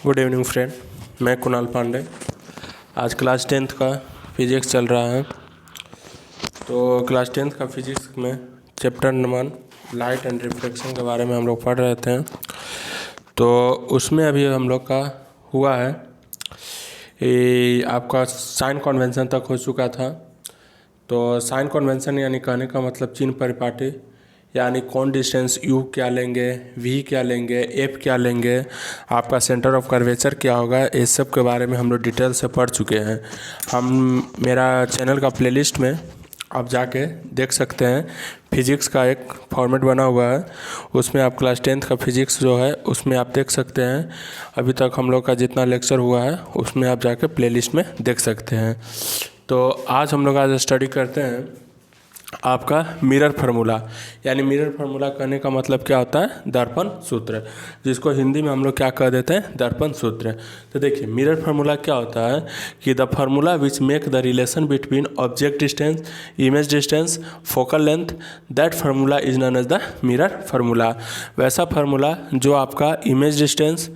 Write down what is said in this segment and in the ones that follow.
Good evening friend, मैं कुणाल पांडे। आज class 10th का फिजिक्स चल रहा है। तो क्लास 10th का फिजिक्स में chapter number light and reflection के बारे में हम लोग पढ़ रहे थे। तो उसमें अभी हम लोग का हुआ है आपका साइन कन्वेंशन तक हो चुका था। तो साइन कन्वेंशन यानी कहने का मतलब चिन्ह परिपाटी, यानी कौन डिस्टेंस u क्या लेंगे, v क्या लेंगे, f क्या लेंगे, आपका सेंटर ऑफ कर्वेचर क्या होगा, इस सब के बारे में हम लोग डिटेल से पढ़ चुके हैं। मेरा चैनल का प्लेलिस्ट में आप जाके देख सकते हैं। फिजिक्स का एक फॉर्मेट बना हुआ है, उसमें आप क्लास 10th का फिजिक्स जो है उसमें आप देख सकते हैं। अभी तक हम लोग का जितना लेक्चर हुआ है उसमें आप जाके प्लेलिस्ट में देख सकते हैं। तो आज हम लोग आज स्टडी करते हैं आपका मिरर फार्मूला। यानी मिरर फार्मूला कहने का मतलब क्या होता है, दर्पण सूत्र, जिसको हिंदी में हम लोग क्या कह देते हैं, दर्पण सूत्र। तो देखिए मिरर फार्मूला क्या होता है कि the formula which make the relation between object distance, image distance, focal length, that formula is known as the mirror formula. वैसा फार्मूला जो आपका इमेज डिस्टेंस,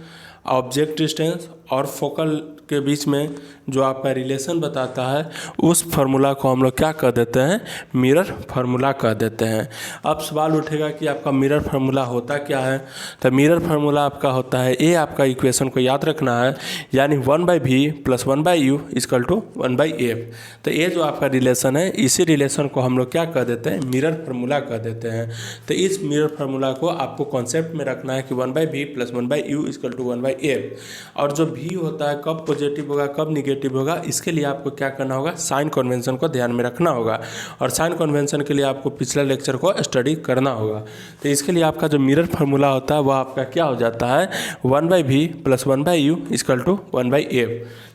ऑब्जेक्ट डिस्टेंस और फोकल के बीच में जो आपका रिलेशन बताता है, उस फार्मूला को हम लोग क्या कह देते हैं, मिरर फार्मूला कह देते हैं। अब सवाल उठेगा कि आपका मिरर फार्मूला होता क्या है। तो मिरर फार्मूला आपका होता है, ये आपका इक्वेशन को याद रखना है, यानी 1/v + 1/u = 1/f। तो ये जो आपका रिलेशन है, इसी रिलेशन को हम लोग क्या कह देते हैं, मिरर फार्मूला कह देते हैं। तो इस मिरर फार्मूला को आपको कॉन्सेप्ट में रखना है कि 1/v + 1/u = 1/f। और जो v होता है कब पॉजिटिव होगा कब निगेटिव होगा, इसके लिए आपको क्या करना होगा, साइन कन्वेंशन को ध्यान में रखना होगा। और साइन कन्वेंशन के लिए आपको पिछले लेक्चर को स्टडी करना होगा। तो इसके लिए आपका जो मिरर फार्मूला होता है वह आपका क्या हो जाता है, 1/v + 1/u = 1/f।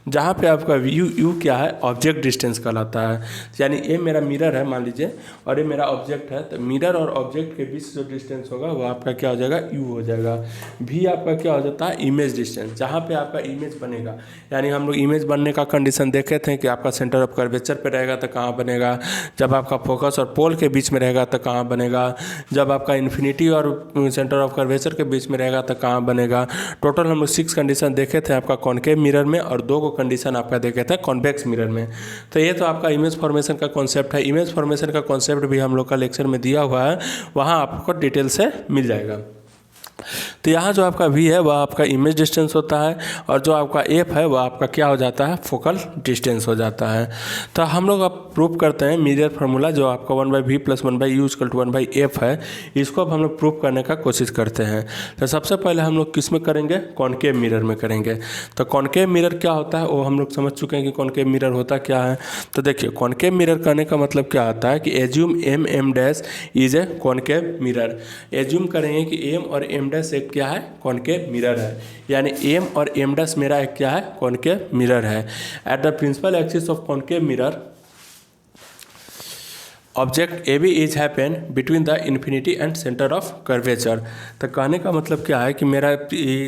जहाँ पे आपका u क्या है, ऑब्जेक्ट डिस्टेंस कहलाता है। यानी ये मेरा मिरर है मान लीजिए, और ये मेरा ऑब्जेक्ट है। तो मिरर और ऑब्जेक्ट के बीच जो डिस्टेंस होगा वो आपका क्या हो जाएगा, u हो जाएगा। v आपका क्या हो जाता है, इमेज डिस्टेंस, जहाँ पे आपका इमेज बनेगा। यानी हम लोग इमेज बनने का कंडीशन देखे थे कि आपका सेंटर ऑफ कर्वेचर पे रहेगा तो कहाँ बनेगा, जब आपका फोकस और पोल के बीच में रहेगा तो कहाँ बनेगा, जब आपका इन्फिनिटी और सेंटर ऑफ कर्वेचर के बीच में रहेगा तो कहाँ बनेगा। टोटल हम लोग 6 कंडीशन देखे थे आपका कॉनकेव मिरर में, और 2 को कंडीशन आपका देखे थे कॉन्वेक्स मिरर में। तो ये तो आपका इमेज फॉर्मेशन का कॉन्सेप्ट है। इमेज फॉर्मेशन का कॉन्सेप्ट भी हम लोग का लेक्चर में दिया हुआ है, वहाँ आपको डिटेल से मिल जाएगा। तो यहाँ जो आपका v है वह आपका इमेज डिस्टेंस होता है, और जो आपका f है वह आपका क्या हो जाता है, फोकल डिस्टेंस हो जाता है। तो हम लोग अब प्रूव करते हैं मिरर फार्मूला जो आपका 1/v + 1/u = 1/f है, इसको अब हम लोग प्रूव करने का कोशिश करते हैं। तो सबसे पहले हम लोग किस में करेंगे, कॉनकेव मिरर में करेंगे। तो कॉनकेव मिरर क्या होता है वो हम लोग समझ चुके हैं कि कॉनकेव मिरर होता क्या है। तो देखिए कॉनकेव मिरर कहने का मतलब क्या होता है कि assume m is a concave mirror. Assume करेंगे कि m और m' एक क्या है, कॉनकेव मिरर है। यानी m और m' मेरा एक क्या है, कॉनकेव मिरर है। At the principal axis of concave mirror object AB is happen between the infinity and centre of curvature. तो कहने का मतलब क्या है कि मेरा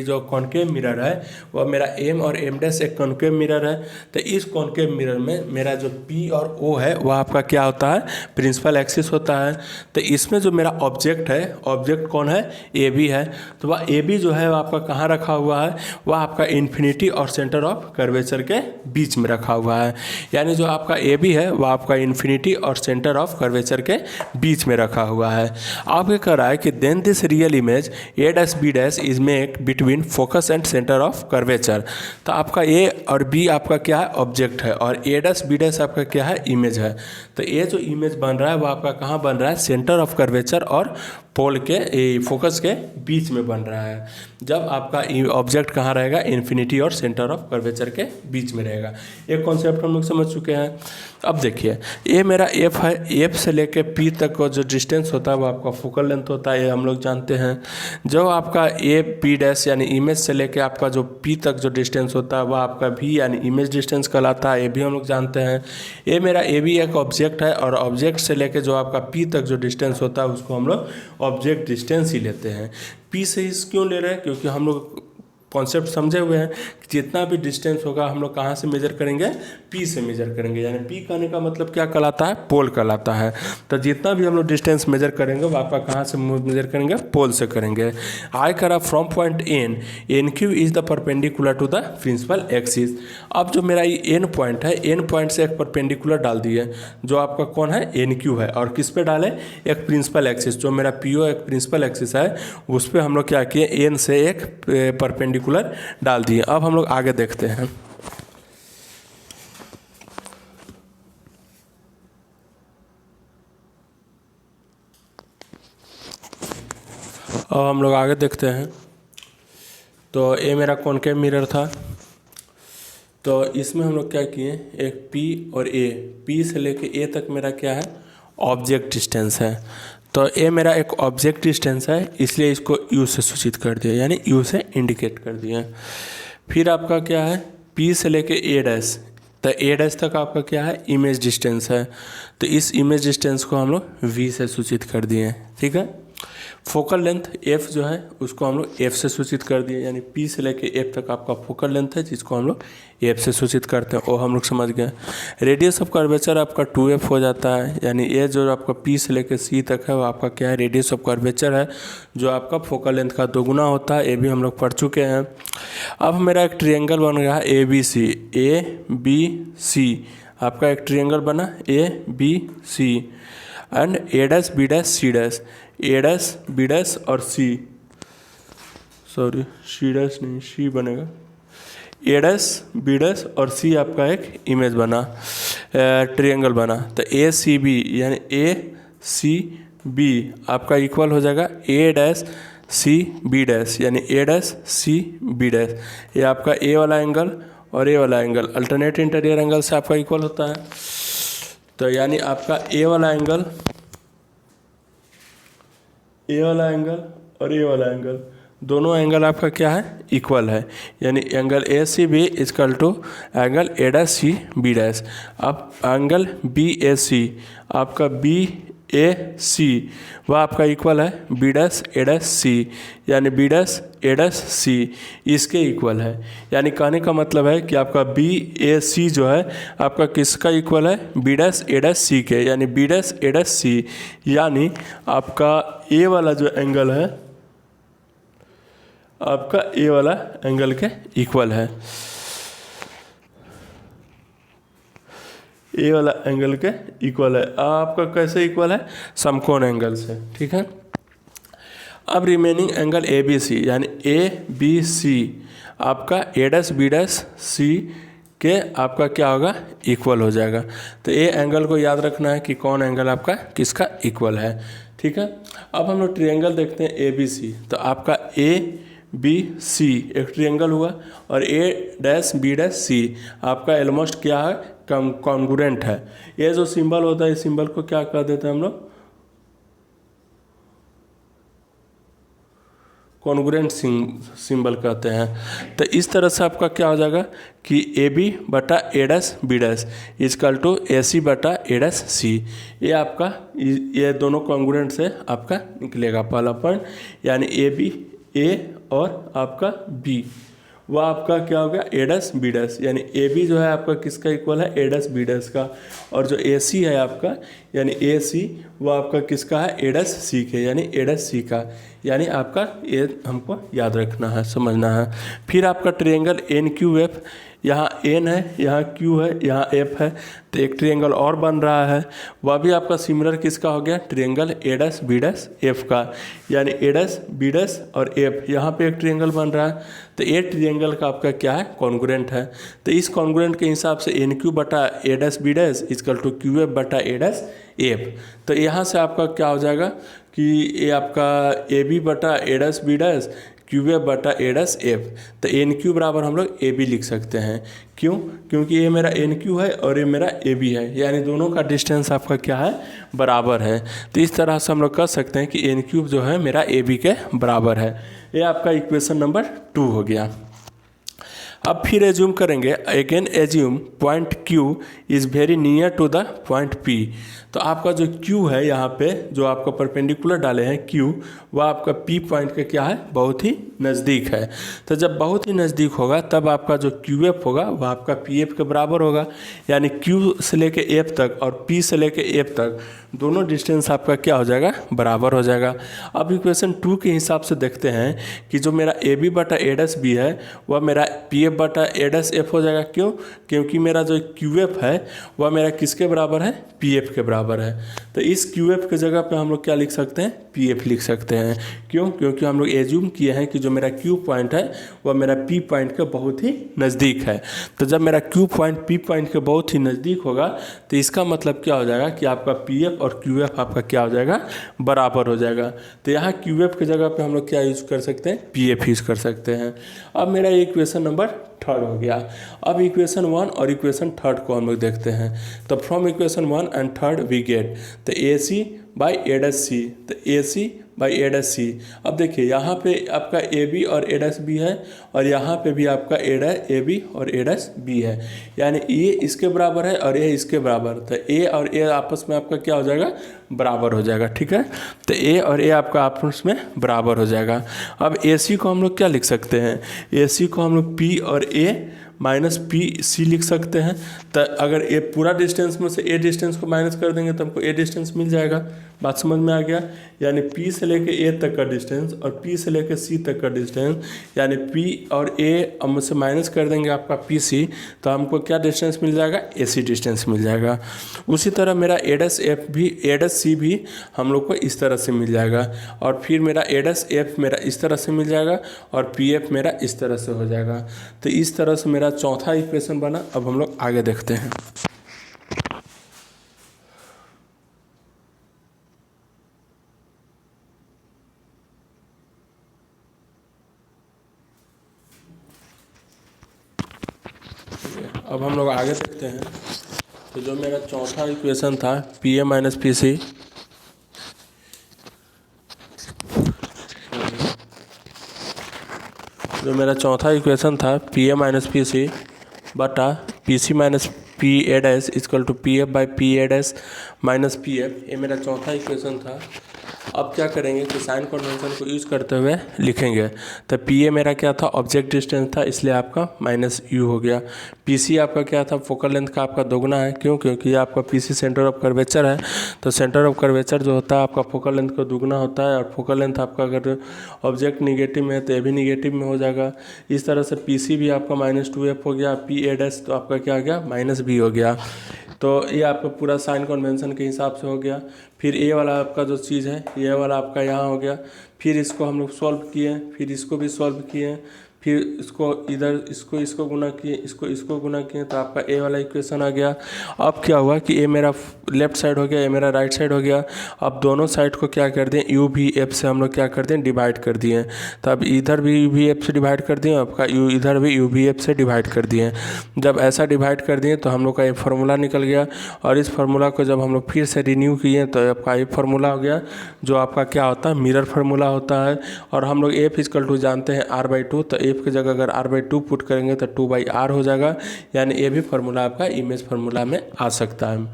जो कॉनकेव मिरर है वह मेरा m और m' एक कॉनकेव मिरर है। तो इस कॉनकेव मिरर में मेरा जो P और O है वह आपका क्या होता है, प्रिंसिपल एक्सिस होता है। तो इसमें जो मेरा ऑब्जेक्ट है, ऑब्जेक्ट कौन है, AB है। तो वह AB जो है वह आपका कहाँ रखा हुआ है, वह आपका इन्फिनिटी और सेंटर ऑफ कर्वेचर के बीच में रखा हुआ है। यानी जो आपका AB है वह आपका इन्फिनिटी और सेंटर ऑफ कर्वेचर के बीच में रखा हुआ है। आप ये कह रहा है कि then this real image a' b' is make between focus and centre of curvature. तो आपका ए और बी आपका क्या है, ऑब्जेक्ट है, और a' आपका क्या है, इमेज है। तो ये जो इमेज बन रहा है वो आपका कहाँ बन रहा है, सेंटर ऑफ कर्वेचर और पोल के फोकस के बीच में बन रहा है। जब आपका ऑब्जेक्ट कहाँ रहेगा, इन्फिनिटी और सेंटर ऑफ कर्वेचर के बीच में रहेगा। एक कॉन्सेप्ट हम लोग समझ चुके हैं। अब देखिए ये मेरा f है, f से लेके p तक का जो डिस्टेंस होता है वो आपका फोकल लेंथ होता है, ये हम लोग जानते हैं। जो आपका a' यानी इमेज से लेके आपका जो p तक जो डिस्टेंस होता है वह आपका v यानी इमेज डिस्टेंस कहलाता है, ये भी हम लोग जानते हैं। ये मेरा a भी एक ऑब्जेक्ट है, और ऑब्जेक्ट से लेके जो आपका p तक जो डिस्टेंस होता है उसको हम लोग ऑब्जेक्ट डिस्टेंस ही लेते हैं। p से इस क्यों ले रहे हैं, क्योंकि हम लोग कॉन्सेप्ट समझे हुए हैं कि जितना भी डिस्टेंस होगा हम लोग कहाँ से मेजर करेंगे, पी से मेजर करेंगे। यानी पी कहने का मतलब क्या कहलाता है, पोल कहलाता है। तो जितना भी हम लोग डिस्टेंस मेजर करेंगे वो आपका कहाँ से मेजर करेंगे, पोल से करेंगे। आय करा from point N, N Q is the perpendicular to the principal axis. अब जो मेरा ये एन पॉइंट है, एन पॉइंट से एक परपेंडिकुलर डाल दिए जो आपका कौन है, एन क्यू है, और किस पे डाले, एक प्रिंसिपल एक्सिस, जो मेरा पी ओ एक प्रिंसिपल एक्सिस है उस पर हम लोग क्या किए, एन से एक परपेंडिकुलर डाल दिए। अब हम लोग आगे देखते हैं। अब हम लोग आगे देखते हैं। तो ये मेरा कॉनकेव मिरर था, तो इसमें हम लोग क्या किए, एक P और A, P से लेके A तक मेरा क्या है, ऑब्जेक्ट डिस्टेंस है। तो ये मेरा एक ऑब्जेक्ट डिस्टेंस है, इसलिए इसको U से सूचित कर दिया, यानी U से इंडिकेट कर दिया। फिर आपका क्या है, P से लेके A डैश, तो A डैश तक आपका क्या है, इमेज डिस्टेंस है। तो इस इमेज डिस्टेंस को हम लोग V से सूचित कर दिए, ठीक है। फोकल लेंथ F जो है उसको हम लोग F से सूचित कर दिए, यानी P से लेके F तक आपका फोकल लेंथ है जिसको हम लोग F से सूचित करते हैं, वो हम लोग समझ गए। रेडियस ऑफ कर्वेचर आपका 2F हो जाता है, यानी ये जो आपका P से लेके C तक है वो आपका क्या है, रेडियस ऑफ कर्वेचर है, जो आपका फोकल लेंथ का दोगुना होता है। ये भी हम लोग पढ़ चुके हैं। अब मेरा एक ट्रिएंगल बन गया है ABC आपका एक ट्रिएंगल बना ABC and A dash B dash C dash, A dash B dash और C डैश नहीं, C बनेगा, A डैश B डैश और C आपका एक इमेज बना, ट्रिएंगल बना। तो ACB यानी ACB आपका इक्वल हो जाएगा A dash C B dash, यानी A dash C B dash. ये आपका A वाला एंगल और A वाला एंगल अल्टरनेट इंटीरियर एंगल से आपका इक्वल होता है। तो यानी आपका A वाला एंगल और A वाला एंगल दोनों एंगल आपका क्या है, इक्वल है, यानी angle ACB equal to angle A dash C B dash. अब एंगल BAC आपका BAC वह आपका इक्वल है B dash A dash C, यानी B dash A dash C इसके इक्वल है। यानी कहने का मतलब है कि आपका BAC जो है आपका किसका इक्वल है, B dash A dash C के, यानी B dash A dash C, यानी आपका A वाला जो एंगल है आपका A वाला एंगल के इक्वल है, A वाला एंगल के इक्वल है। आपका कैसे इक्वल है, समकोण एंगल से, ठीक है। अब रिमेनिंग एंगल ABC यानी ABC आपका A dash B dash C के आपका क्या होगा, इक्वल हो जाएगा। तो ये एंगल को याद रखना है कि कौन एंगल आपका किसका इक्वल है, ठीक है। अब हम लोग ट्रायंगल देखते हैं ABC। तो आपका ABC एक ट्रायंगल हुआ और A dash B dash C आपका ऑलमोस्ट क्या है, कॉन्ग्रुएंट है। ये जो सिंबल होता है इस सिंबल को क्या कह देते हैं हम लोग, कॉन्ग्रुएंट सिंबल कहते हैं। तो इस तरह से आपका क्या हो जाएगा कि AB बटा A dash B dash equal to AC बटा A डैश C। ये आपका ये दोनों कॉन्ग्रुएंट से आपका निकलेगा पहला पॉइंट, यानी AB A और आपका B वह आपका क्या हो गया, A डैश B डैश, यानी AB जो है आपका किसका इक्वल है, A डैश B डैश का, और जो AC है आपका यानी AC वो आपका किसका है, A डैश C के, यानी A डैश C का। यानी आपका ये हमको याद रखना है, समझना है। फिर आपका ट्रायंगल NQF, यहाँ N है, यहाँ Q है, यहाँ F है, तो एक ट्रायंगल और बन रहा है, वह भी आपका सिमिलर किसका हो गया, triangle A dash B dash F का, यानी A डैश B डैश और F यहाँ पे एक ट्रायंगल बन रहा है। तो ये ट्रायंगल का आपका क्या है, कॉन्ग्रुएंट है। तो इस कॉन्ग्रुएंट के हिसाब से NQ बटा A dash B dash equal to QF बटा A डैश F। तो यहाँ से आपका क्या हो जाएगा कि ये आपका AB बटा A dash B dash QF बटा A डैश F। तो NQ बराबर हम लोग AB लिख सकते हैं, क्यों, क्योंकि ये मेरा NQ है और ये मेरा AB है, यानी दोनों का डिस्टेंस आपका क्या है, बराबर है। तो इस तरह से हम लोग कह सकते हैं कि NQ जो है मेरा AB के बराबर है। ये आपका इक्वेशन नंबर 2 हो गया। अब फिर एज्यूम करेंगे, again assume point Q is very near to the point P। तो आपका जो Q है यहाँ पे जो आपका परपेंडिकुलर डाले हैं Q, वह आपका P पॉइंट के क्या है, बहुत ही नज़दीक है। तो जब बहुत ही नज़दीक होगा तब आपका जो QF होगा वह आपका PF के बराबर होगा। यानी Q से लेके F तक और P से लेके F तक दोनों डिस्टेंस आपका क्या हो जाएगा, बराबर हो जाएगा। अब इक्वेशन 2 के हिसाब से देखते हैं कि जो मेरा AB बटा A' B है वह मेरा PF बटा A' F हो जाएगा। क्यों? क्योंकि मेरा जो QF है वह मेरा किसके बराबर है, PF के बराबर है। तो इस QF के जगह पे हम लोग क्या लिख सकते हैं, PF लिख सकते हैं। क्यों? क्योंकि हम लोग एज्यूम किए हैं कि जो मेरा Q पॉइंट है वह मेरा P पॉइंट के बहुत ही नज़दीक है। तो जब मेरा Q पॉइंट P पॉइंट के बहुत ही नज़दीक होगा तो इसका मतलब क्या हो जाएगा कि आपका PF और QF आपका क्या हो जाएगा, बराबर हो जाएगा। तो यहाँ QF की जगह पे हम लोग क्या यूज़ कर सकते हैं, PF यूज़ कर सकते हैं। अब मेरा इक्वेशन नंबर 3 हो गया। अब इक्वेशन 1 और इक्वेशन 3 को हम लोग देखते हैं। तो from equation 1 and 3 we get तो AC बाई A'C, तो AC बाई A'C। अब देखिए यहाँ पे आपका AB और A'B है और यहाँ पे भी आपका AB और A'B है। यानी A इसके बराबर है और A इसके बराबर, तो A और A आपस में आपका क्या हो जाएगा, बराबर हो जाएगा। ठीक है, तो A और A आपका आपस में बराबर हो जाएगा। अब AC को हम लोग क्या लिख सकते हैं, AC को हम लोग P और A माइनस PC लिख सकते हैं। तो अगर ए पूरा डिस्टेंस में से A डिस्टेंस को माइनस कर देंगे तो हमको A डिस्टेंस मिल जाएगा। बात समझ में आ गया? यानी P से लेके A तक का डिस्टेंस और P से लेके C तक का डिस्टेंस, यानी P और A हम से माइनस कर देंगे आपका PC, तो हमको क्या डिस्टेंस मिल जाएगा, AC डिस्टेंस मिल जाएगा। उसी तरह मेरा A'C भी हम लोग को इस तरह से मिल जाएगा और फिर मेरा A'F मेरा इस तरह से मिल जाएगा और PF मेरा इस तरह से हो जाएगा। तो इस तरह से मेरा चौथा इक्वेशन बना। अब हम लोग आगे देखते हैं। अब हम लोग आगे देखते हैं। तो जो मेरा चौथा इक्वेशन था PA माइनस PC, जो मेरा चौथा इक्वेशन था PA माइनस PC बटा PC minus PA' equal to PF by PA' minus PF, ये मेरा चौथा इक्वेशन था। अब क्या करेंगे कि साइन कन्वेंशन को यूज़ करते हुए लिखेंगे। तो PA मेरा क्या था, ऑब्जेक्ट डिस्टेंस था, इसलिए आपका माइनस U हो गया। PC आपका क्या था, फोकल लेंथ का आपका दोगुना है। क्यों? क्योंकि आपका PC सेंटर ऑफ कर्वेचर है, तो सेंटर ऑफ कर्वेचर जो होता है आपका फोकल लेंथ का दुगुना होता है। और फोकल लेंथ आपका अगर ऑब्जेक्ट निगेटिव में है तो ये भी निगेटिव में हो जाएगा। इस तरह से PC भी आपका -2F हो गया, PA' तो आपका क्या हो गया, -B हो गया। तो ये आपका पूरा साइन कन्वेंशन के हिसाब से हो गया। फिर ए वाला आपका जो चीज़ है, ये वाला आपका यहाँ हो गया। फिर इसको हम लोग सॉल्व किए, फिर इसको भी सॉल्व किए, फिर इसको इधर इसको गुना किए, इसको गुना किए, तो आपका ए वाला इक्वेशन आ गया। अब क्या हुआ कि ए मेरा लेफ्ट साइड हो गया, ए मेरा राइट साइड हो गया। अब दोनों साइड को क्या कर दें, यू भी एफ से हम लोग क्या कर दें, डिवाइड कर दिए। तो अब इधर भी यू भी एफ से डिवाइड कर दिए, आपका इधर भी यू भी एफ से डिवाइड कर दिए। जब ऐसा डिवाइड कर दिए तो हम लोग का ये फार्मूला निकल गया। और इस फार्मूला को जब हम लोग फिर से रिन्यू किए तो आपका ये फार्मूला हो गया, जो आपका क्या होता है, मिरर फार्मूला होता है। और हम लोग एफ इक्वल टू जानते हैं r/2, तो एफ की जगह अगर r/2 पुट करेंगे तो 2/r हो जाएगा। यानी ये भी फार्मूला आपका इमेज फार्मूला में आ सकता है।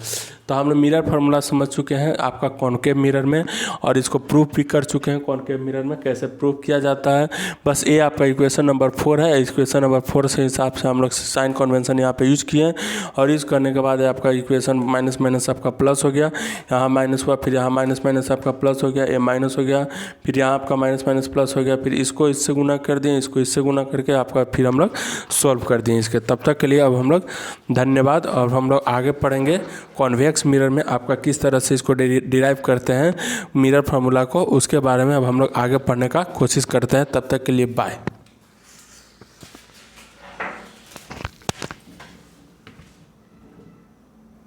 तो हम लोग मिरर फार्मूला समझ चुके हैं आपका कॉनकेव मिरर में, और इसको प्रूफ भी कर चुके हैं कॉनकेव मिरर में कैसे प्रूफ किया जाता है। बस ये आपका इक्वेशन नंबर 4 है। इक्वेशन नंबर 4 से हिसाब से हम लोग साइन कन्वेंशन यहाँ पे यूज किए, और यूज करने के बाद आपका इक्वेशन माइनस माइनस आपका प्लस हो गया, यहाँ माइनस हुआ, फिर यहाँ माइनस माइनस आपका प्लस हो गया, ये माइनस हो गया, फिर यहाँ आपका माइनस माइनस प्लस हो गया, फिर इसको इससे गुना कर दिए, इसको इससे गुना करके आपका फिर हम लोग सॉल्व कर दिए इसके। तब तक के लिए अब हम लोग धन्यवाद। और हम लोग आगे पढ़ेंगे कॉन्वेक्स मिरर में आपका किस तरह से इसको डिराइव करते हैं मिरर फार्मूला को, उसके बारे में अब हम लोग आगे पढ़ने का कोशिश करते हैं। तब तक के लिए बाय।